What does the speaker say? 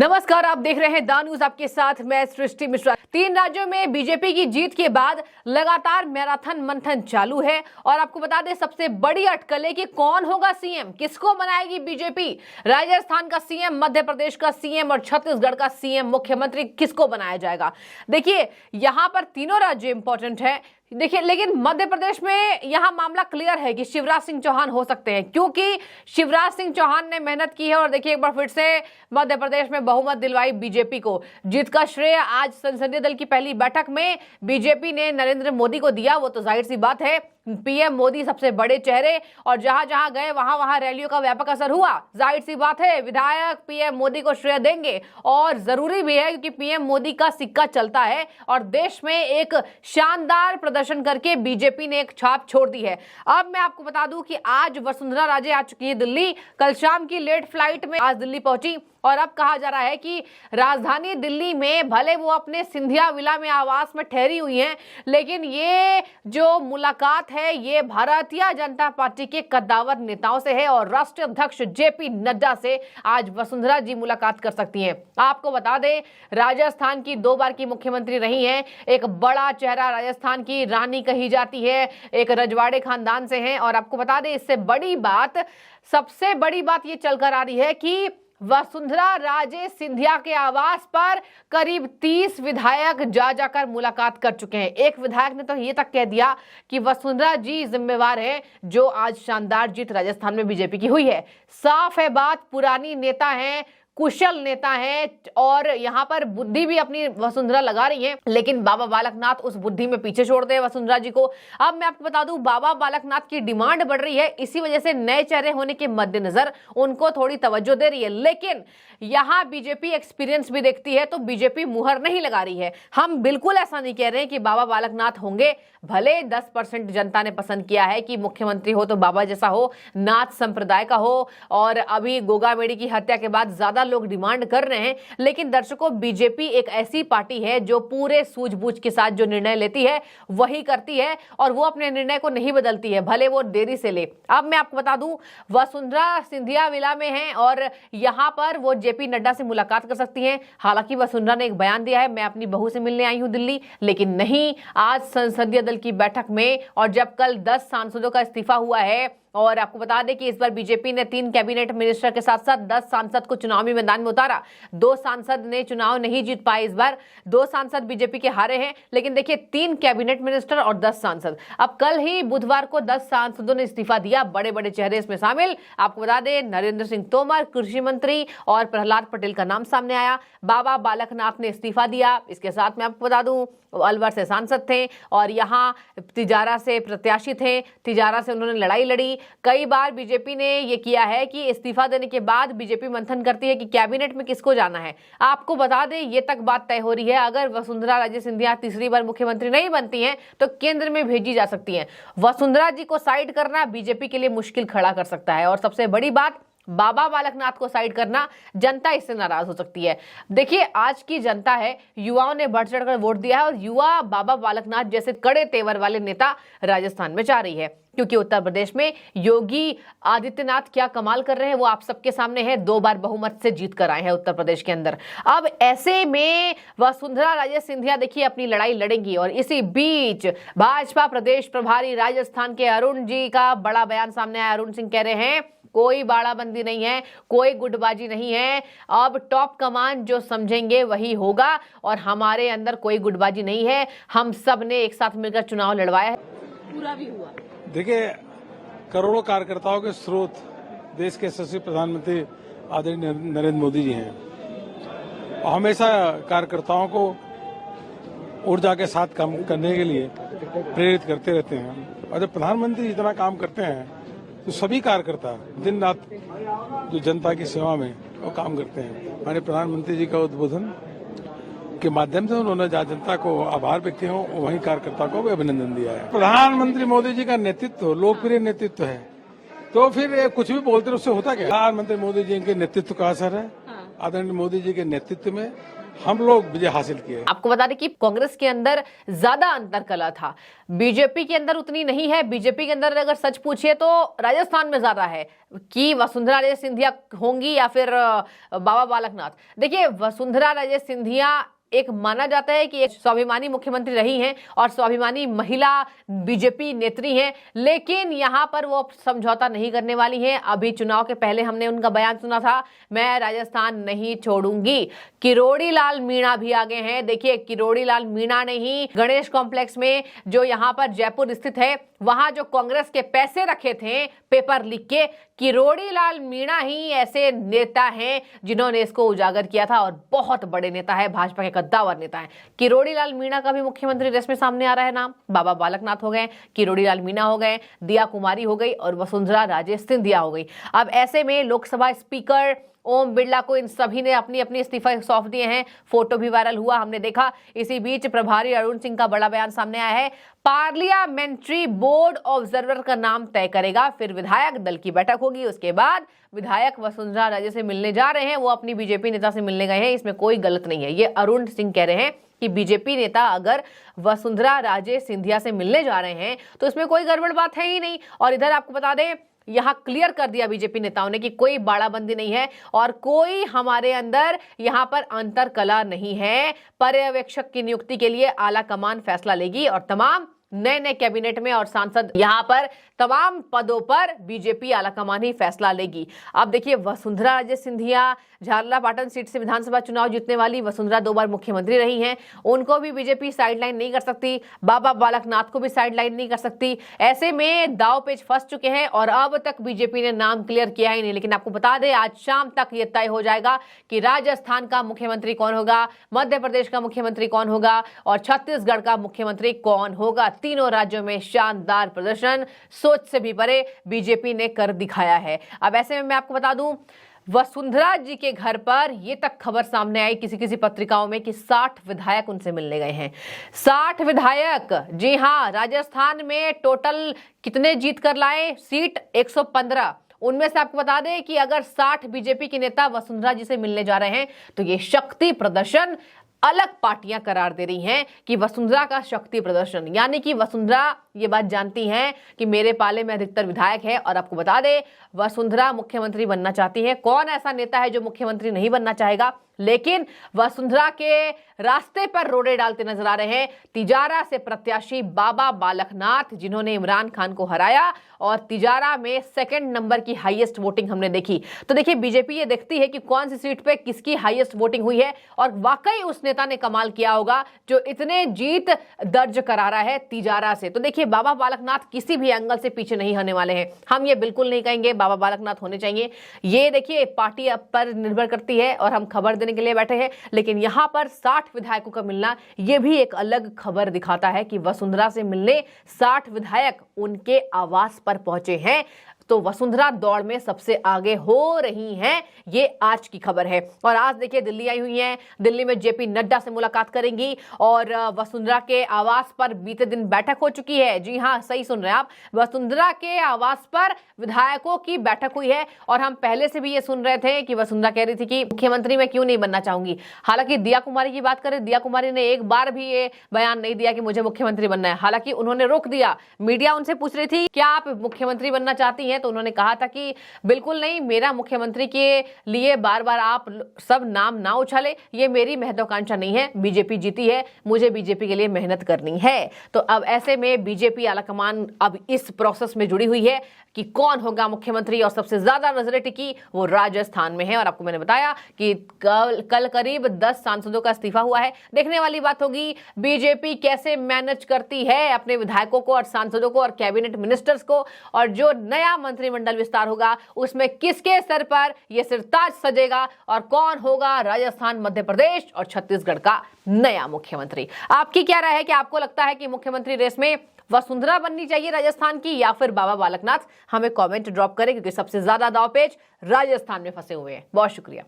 नमस्कार, आप देख रहे हैं द न्यूज। आपके साथ मैं सृष्टि मिश्रा। 3 राज्यों में बीजेपी की जीत के बाद लगातार मैराथन मंथन चालू है और आपको बता दें सबसे बड़ी अटकल है कि कौन होगा सीएम, किसको बनाएगी बीजेपी। राजस्थान का सीएम, मध्य प्रदेश का सीएम और छत्तीसगढ़ का सीएम मुख्यमंत्री किसको बनाया जाएगा। देखिए यहां पर तीनों राज्य इंपॉर्टेंट है। देखिए लेकिन मध्य प्रदेश में यहां मामला क्लियर है कि शिवराज सिंह चौहान हो सकते हैं, क्योंकि शिवराज सिंह चौहान ने मेहनत की है और देखिए एक बार फिर से मध्य प्रदेश में बहुमत दिलवाई बीजेपी को। जीत का श्रेय आज संसदीय दल की पहली बैठक में बीजेपी ने नरेंद्र मोदी को दिया। वो तो जाहिर सी बात है, पीएम मोदी सबसे बड़े चेहरे और जहां जहां गए वहां वहां रैलियों का व्यापक असर हुआ। जाहिर सी बात है विधायक पीएम मोदी को श्रेय देंगे और जरूरी भी है, क्योंकि पीएम मोदी का सिक्का चलता है और देश में एक शानदार प्रदर्शन करके बीजेपी ने एक छाप छोड़ दी है। अब मैं आपको बता दूं कि आज वसुंधरा राजे आ चुकी है दिल्ली। कल शाम की लेट फ्लाइट में आज दिल्ली पहुंची और अब कहा जा रहा है कि राजधानी दिल्ली में भले वो अपने सिंधिया विला में आवास में ठहरी हुई हैं, लेकिन ये जो मुलाकात है ये भारतीय जनता पार्टी के कद्दावर नेताओं से है और राष्ट्रीय अध्यक्ष जेपी नड्डा से आज वसुंधरा जी मुलाकात कर सकती हैं। आपको बता दें राजस्थान की 2 बार की मुख्यमंत्री रही हैं, एक बड़ा चेहरा राजस्थान की रानी कही जाती है, एक रजवाड़े खानदान से हैं। और आपको बता दें इससे बड़ी बात, सबसे बड़ी बात ये चलकर आ रही है कि वसुंधरा राजे सिंधिया के आवास पर करीब 30 विधायक जाकर मुलाकात कर चुके हैं। एक विधायक ने तो ये तक कह दिया कि वसुंधरा जी जिम्मेवार है जो आज शानदार जीत राजस्थान में बीजेपी की हुई है। साफ है बात, पुरानी नेता हैं, कुशल नेता है और यहां पर बुद्धि भी अपनी वसुंधरा लगा रही है, लेकिन बाबा बालकनाथ उस बुद्धि में पीछे छोड़ दे वसुंधरा जी को। अब मैं आपको बता दूं बाबा बालकनाथ की डिमांड बढ़ रही है, इसी वजह से नए चेहरे होने के मद्देनजर उनको थोड़ी तवज्जो दे रही है। लेकिन यहां बीजेपी एक्सपीरियंस भी देखती है तो बीजेपी मुहर नहीं लगा रही है। हम बिल्कुल ऐसा नहीं कह रहे हैं कि बाबा बालकनाथ होंगे, भले 10% जनता ने पसंद किया है कि मुख्यमंत्री हो तो बाबा जैसा हो, नाथ संप्रदाय का हो, और अभी गोगा मेडी की हत्या के बाद ज्यादा लोग डिमांड कर रहे हैं। लेकिन दर्शकों, बीजेपी एक ऐसी पार्टी है जो पूरे सूझबूझ के साथ जो निर्णय लेती है वही करती है और वो अपने निर्णय को नहीं बदलती है, भले वो देरी से ले। अब मैं आपको बता दूं वसुंधरा सिंधिया विला में है और यहां पर वो जेपी नड्डा से मुलाकात कर सकती हैं। हालांकि वसुंधरा ने एक बयान दिया है, मैं अपनी बहू से मिलने आई हूं दिल्ली, लेकिन नहीं, आज संसदीय दल की बैठक में और जब कल 10 सांसदों का इस्तीफा हुआ है और आपको बता दें कि इस बार बीजेपी ने 3 कैबिनेट मिनिस्टर के साथ साथ 10 सांसद को चुनावी मैदान में उतारा। 2 सांसद ने चुनाव नहीं जीत पाए इस बार, 2 सांसद बीजेपी के हारे हैं, लेकिन देखिए 3 कैबिनेट मिनिस्टर और 10 सांसद। अब कल ही बुधवार को 10 सांसदों ने इस्तीफा दिया, बड़े बड़े चेहरे इसमें शामिल। आपको बता दें नरेंद्र सिंह तोमर कृषि मंत्री और प्रहलाद पटेल का नाम सामने आया। बाबा बालकनाथ ने इस्तीफा दिया। इसके साथ मैं आपको बता दूं अलवर से सांसद थे और यहाँ तिजारा से प्रत्याशी थे, तिजारा से उन्होंने लड़ाई लड़ी। कई बार बीजेपी ने ये किया है कि इस्तीफा देने के बाद बीजेपी मंथन करती है कि कैबिनेट में किसको जाना है। आपको बता दें ये तक बात तय हो रही है, अगर वसुंधरा राजे सिंधिया तीसरी बार मुख्यमंत्री नहीं बनती हैं तो केंद्र में भेजी जा सकती हैं। वसुंधरा जी को साइड करना बीजेपी के लिए मुश्किल खड़ा कर सकता है और सबसे बड़ी बात, बाबा बालकनाथ को साइड करना, जनता इससे नाराज हो सकती है। देखिए आज की जनता है, युवाओं ने बढ़ चढ़कर वोट दिया है और युवा बाबा बालकनाथ जैसे कड़े तेवर वाले नेता राजस्थान में चाह रही है, क्योंकि उत्तर प्रदेश में योगी आदित्यनाथ क्या कमाल कर रहे हैं वो आप सबके सामने है। 2 बार बहुमत से जीत कर आए हैं उत्तर प्रदेश के अंदर। अब ऐसे में वसुंधरा राजे सिंधिया देखिए अपनी लड़ाई लड़ेंगी और इसी बीच भाजपा प्रदेश प्रभारी राजस्थान के अरुण जी का बड़ा बयान सामने आया। अरुण सिंह कह रहे हैं कोई बाड़ाबंदी नहीं है, कोई गुटबाजी नहीं है, अब टॉप कमान जो समझेंगे वही होगा और हमारे अंदर कोई गुटबाजी नहीं है, हम सब ने एक साथ मिलकर चुनाव लड़वाया है, पूरा भी हुआ। देखिए करोड़ों कार्यकर्ताओं के स्रोत देश के यशस्वी प्रधानमंत्री आदरणीय नरेंद्र मोदी जी हैं और हमेशा कार्यकर्ताओं को ऊर्जा के साथ काम करने के लिए प्रेरित करते रहते हैं और जब प्रधानमंत्री इतना काम करते हैं तो सभी कार्यकर्ता दिन रात जो जनता की सेवा में वो काम करते हैं। हमारे प्रधानमंत्री जी का उद्बोधन के माध्यम से उन्होंने जहाँ जनता को आभार व्यक्त किया वहीं कार्यकर्ता को भी अभिनंदन दिया है। प्रधानमंत्री मोदी जी का नेतृत्व लोकप्रिय नेतृत्व है, तो फिर कुछ भी बोलते उससे होता क्या। प्रधानमंत्री मोदी जी के नेतृत्व का असर है आदरणीय मोदी जी के नेतृत्व में हम लोग विजय हासिल किए। आपको बता दें कि कांग्रेस के अंदर ज्यादा अंतर कला था, बीजेपी के अंदर उतनी नहीं है। बीजेपी के अंदर अगर सच पूछिए तो राजस्थान में ज्यादा है कि वसुंधरा राजे सिंधिया होंगी या फिर बाबा बालकनाथ। देखिए, वसुंधरा राजे सिंधिया एक माना जाता है कि एक स्वाभिमानी मुख्यमंत्री रही हैं और स्वाभिमानी महिला बीजेपी नेत्री हैं, लेकिन यहां पर वो समझौता नहीं करने वाली हैं। अभी चुनाव के पहले हमने उनका बयान सुना था, मैं राजस्थान नहीं छोड़ूंगी। किरोड़ी लाल मीणा भी आगे हैं। देखिए, किरोड़ी लाल मीणा ने ही गणेश कॉम्प्लेक्स में, जो यहां पर जयपुर स्थित है, वहां जो कांग्रेस के पैसे रखे थे पेपर लीक के, किरोड़ी लाल मीणा ही ऐसे नेता हैं जिन्होंने इसको उजागर किया था और बहुत बड़े नेता है, भाजपा के कद्दावर नेता है। किरोड़ी लाल मीणा का भी मुख्यमंत्री रेस में सामने आ रहा है नाम। बाबा बालकनाथ हो गए, किरोड़ी लाल मीणा हो गए, दिया कुमारी हो गई और वसुंधरा राजे सिंधिया हो गई। अब ऐसे में लोकसभा स्पीकर ओम बिरला को इन सभी ने अपनी अपनी इस्तीफा सौंप दिए हैं। फोटो भी वायरल हुआ, हमने देखा। इसी बीच प्रभारी अरुण सिंह का बड़ा बयान सामने आया है। पार्लियामेंट्री बोर्ड ऑब्जर्वर का नाम तय करेगा, फिर विधायक दल की बैठक होगी, उसके बाद विधायक वसुंधरा राजे से मिलने जा रहे हैं। वो अपनी बीजेपी नेता से मिलने गए हैं, इसमें कोई गलत नहीं है। ये अरुण सिंह कह रहे हैं कि बीजेपी नेता अगर वसुंधरा राजे सिंधिया से मिलने जा रहे हैं तो इसमें कोई गड़बड़ बात है ही नहीं। और इधर आपको बता दें, यहां क्लियर कर दिया बीजेपी नेताओं ने कि कोई बाड़ाबंदी नहीं है और कोई हमारे अंदर यहां पर अंतर कला नहीं है। पर्यवेक्षक की नियुक्ति के लिए आला कमान फैसला लेगी और तमाम नए कैबिनेट में और सांसद यहां पर तमाम पदों पर बीजेपी आलाकमान ही फैसला लेगी। अब देखिए, वसुंधरा राजे सिंधिया झालरापाटन सीट से विधानसभा चुनाव जीतने वाली वसुंधरा 2 बार मुख्यमंत्री रही हैं, उनको भी बीजेपी साइडलाइन नहीं कर सकती। बाबा बालकनाथ को भी साइडलाइन नहीं कर सकती। ऐसे में दाव पेच फंस चुके हैं और अब तक बीजेपी ने नाम क्लियर किया ही नहीं। लेकिन आपको बता दें, आज शाम तक ये तय हो जाएगा कि राजस्थान का मुख्यमंत्री कौन होगा, मध्य प्रदेश का मुख्यमंत्री कौन होगा और छत्तीसगढ़ का मुख्यमंत्री कौन होगा। तीनों राज्यों में शानदार प्रदर्शन, सोच से भी परे बीजेपी ने कर दिखाया है। अब ऐसे में मैं आपको बता दूं, वसुंधरा जी के घर पर ये तक खबर सामने आई किसी पत्रिकाओं में कि 60 विधायक उनसे मिलने गए हैं। 60 विधायक, जी हां, राजस्थान में टोटल कितने जीत कर लाए सीट? 115। उनमें से आपको बता दें कि अगर 60 बीजेपी के नेता वसुंधरा जी से मिलने जा रहे हैं तो ये शक्ति प्रदर्शन अलग पार्टियां करार दे रही हैं कि वसुंधरा का शक्ति प्रदर्शन, यानी कि वसुंधरा ये बात जानती हैं कि मेरे पाले में अधिकतर विधायक है। और आपको बता दें, वसुंधरा मुख्यमंत्री बनना चाहती है। कौन ऐसा नेता है जो मुख्यमंत्री नहीं बनना चाहेगा? लेकिन वसुंधरा के रास्ते पर रोड़े डालते नजर आ रहे हैं तिजारा से प्रत्याशी बाबा बालकनाथ, जिन्होंने इमरान खान को हराया और तिजारा में 2nd नंबर की हाईएस्ट वोटिंग हमने देखी। तो देखिए, बीजेपी ये देखती है कि कौन सी सीट पे किसकी हाईएस्ट वोटिंग हुई है और वाकई उस नेता ने कमाल किया होगा जो इतने जीत दर्ज करा रहा है तिजारा से। तो देखिए, बाबा बालकनाथ किसी भी एंगल से पीछे नहीं होने वाले हैं। हम ये बिल्कुल नहीं कहेंगे बाबा बालकनाथ होने चाहिए, ये देखिए पार्टी पर निर्भर करती है और हम खबर देने के लिए बैठे हैं। लेकिन यहां पर 60 विधायकों का मिलना ये भी एक अलग खबर दिखाता है कि वसुंधरा से मिलने 60 विधायक उनके आवास पर पहुंचे हैं। तो वसुंधरा दौड़ में सबसे आगे हो रही हैं, ये आज की खबर है। और आज देखिए, दिल्ली आई हुई हैं, दिल्ली में जेपी नड्डा से मुलाकात करेंगी और वसुंधरा के आवास पर बीते दिन बैठक हो चुकी है। जी हां, सही सुन रहे हैं आप, वसुंधरा के आवास पर विधायकों की बैठक हुई है। और हम पहले से भी ये सुन रहे थे कि वसुंधरा कह रही थी कि मुख्यमंत्री मैं क्यों नहीं बनना चाहूंगी। हालांकि दिया कुमारी की बात करें, दिया कुमारी ने एक बार भी ये बयान नहीं दिया कि मुझे मुख्यमंत्री बनना है। हालांकि उन्होंने रोक दिया। मीडिया उनसे पूछ रही थी क्या आप मुख्यमंत्री बनना चाहती हैं, तो उन्होंने कहा था कि बिल्कुल नहीं, मेरा मुख्यमंत्री के लिए बार बार आप सब नाम ना उछाले, ये मेरी महत्वाकांक्षा नहीं है। बीजेपी जीती है, मुझे बीजेपी के लिए मेहनत करनी है। तो अब ऐसे में बीजेपी आलाकमान अब इस प्रोसेस में जुड़ी हुई है कि कौन होगा मुख्यमंत्री और सबसे ज्यादा नजरें टिकी वो राजस्थान में है। और आपको मैंने बताया कि कल करीब 10 सांसदों का इस्तीफा हुआ है। देखने वाली बात होगी बीजेपी कैसे मैनेज करती है अपने विधायकों को और सांसदों को और कैबिनेट मिनिस्टर्स को, और जो नया मंत्रिमंडल विस्तार होगा उसमें किसके सर पर यह सिरताज सजेगा और कौन होगा राजस्थान, मध्य प्रदेश और छत्तीसगढ़ का नया मुख्यमंत्री। आपकी क्या राय है कि आपको लगता है कि मुख्यमंत्री रेस में वसुंधरा बननी चाहिए राजस्थान की या फिर बाबा बालकनाथ? हमें कमेंट ड्रॉप करें, क्योंकि सबसे ज्यादा दांवपेच राजस्थान में फंसे हुए हैं। बहुत शुक्रिया।